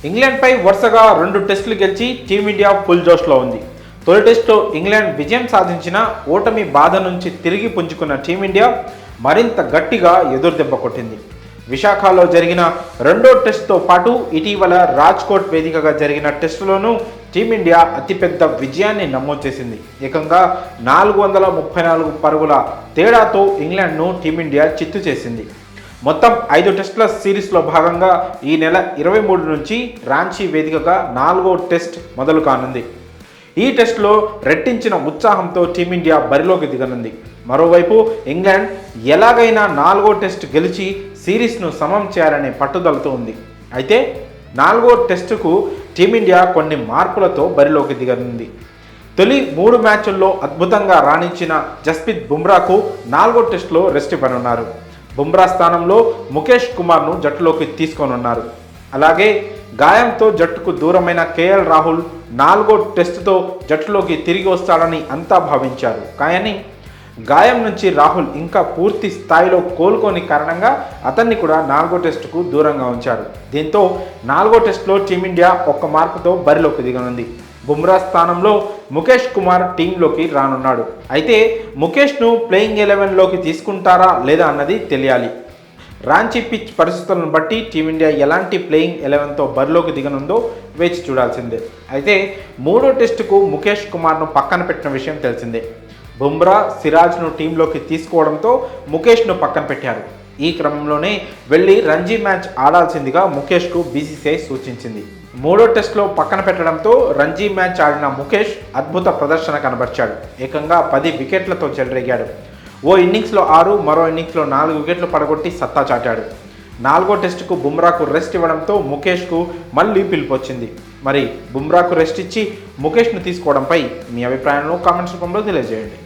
ఇంగ్లాండ్పై వరుసగా 2 టెస్టులు గెలిచి టీమిండియా ఫుల్ జోష్లో ఉంది. తొలి టెస్టులో ఇంగ్లాండ్ విజయం సాధించిన ఓటమి బాధ నుంచి తిరిగి పుంజుకున్న టీమిండియా మరింత గట్టిగా ఎదురుదెబ్బ కొట్టింది. విశాఖలో జరిగిన రెండో టెస్టుతో పాటు ఇటీవల రాజ్కోట్ వేదికగా జరిగిన టెస్టులోనూ టీమిండియా అతిపెద్ద విజయాన్ని నమోదు చేసింది. ఏకంగా 434 పరుగుల తేడాతో ఇంగ్లాండ్ను టీమిండియా చిత్తు చేసింది. మొత్తం 5 టెస్టుల సిరీస్లో భాగంగా ఈ నెల 23 నుంచి రాంచీ వేదికగా 4వ టెస్ట్ మొదలు కానుంది. ఈ టెస్టులో రెట్టించిన ఉత్సాహంతో టీమిండియా బరిలోకి దిగనుంది. మరోవైపు ఇంగ్లాండ్ ఎలాగైనా 4వ టెస్ట్ గెలిచి సిరీస్ను సమం చేయాలనే పట్టుదలతో ఉంది. అయితే 4వ టెస్టుకు టీమిండియా కొన్ని మార్పులతో బరిలోకి దిగనుంది. తొలి 3 మ్యాచ్ల్లో అద్భుతంగా రాణించిన జస్ప్రీత్ బుమ్రాకు 4వ టెస్టులో రెస్ట్ ఇవ్వనున్నారు. బుమ్రా స్థానంలో ముఖేష్ కుమార్ను జట్టులోకి తీసుకోనున్నారు. అలాగే గాయంతో జట్టుకు దూరమైన కేఎల్ రాహుల్ 4వ టెస్టుతో జట్టులోకి తిరిగి వస్తాడని అంతా భావించారు. కానీ గాయం నుంచి రాహుల్ ఇంకా పూర్తి స్థాయిలో కోలుకోని కారణంగా అతన్ని కూడా 4వ టెస్టుకు దూరంగా ఉంచారు. దీంతో 4వ టెస్టులో టీమిండియా ఒక్క మార్పుతో బరిలోకి దిగనుంది. బుమ్రా స్థానంలో ముఖేష్ కుమార్ టీంలోకి రానున్నాడు. అయితే ముఖేష్ను ప్లేయింగ్ 11లోకి తీసుకుంటారా లేదా అన్నది తెలియాలి. రాంచీ పిచ్ పరిస్థితులను బట్టి టీమిండియా ఎలాంటి ప్లేయింగ్ 11తో బరిలోకి దిగనుందో వేచి చూడాల్సిందే. అయితే 3వ టెస్టుకు ముఖేష్ కుమార్ను పక్కన పెట్టిన విషయం తెలిసిందే. బుమ్రా, సిరాజ్ను టీంలోకి తీసుకోవడంతో ముఖేష్ను పక్కన పెట్టారు. ఈ క్రమంలోనే వెళ్ళి రంజీ మ్యాచ్ ఆడాల్సిందిగా ముఖేష్కు బీసీసీఐ సూచించింది. 3వ టెస్టులో పక్కన పెట్టడంతో రంజీ మ్యాచ్ ఆడిన ముఖేష్ అద్భుత ప్రదర్శన కనబర్చాడు. ఏకంగా 10 వికెట్లతో చెలరేగాడు. ఓ ఇన్నింగ్స్లో 6, మరో ఇన్నింగ్స్లో 4 వికెట్లు పడగొట్టి సత్తా చాటాడు. 4వ టెస్టుకు బుమ్రాకు రెస్ట్ ఇవ్వడంతో ముఖేష్కు మళ్ళీ పిలుపొచ్చింది. మరి బుమ్రాకు రెస్ట్ ఇచ్చి ముఖేష్ను తీసుకోవడంపై మీ అభిప్రాయాలను కామెంట్స్ రూపంలో తెలియజేయండి.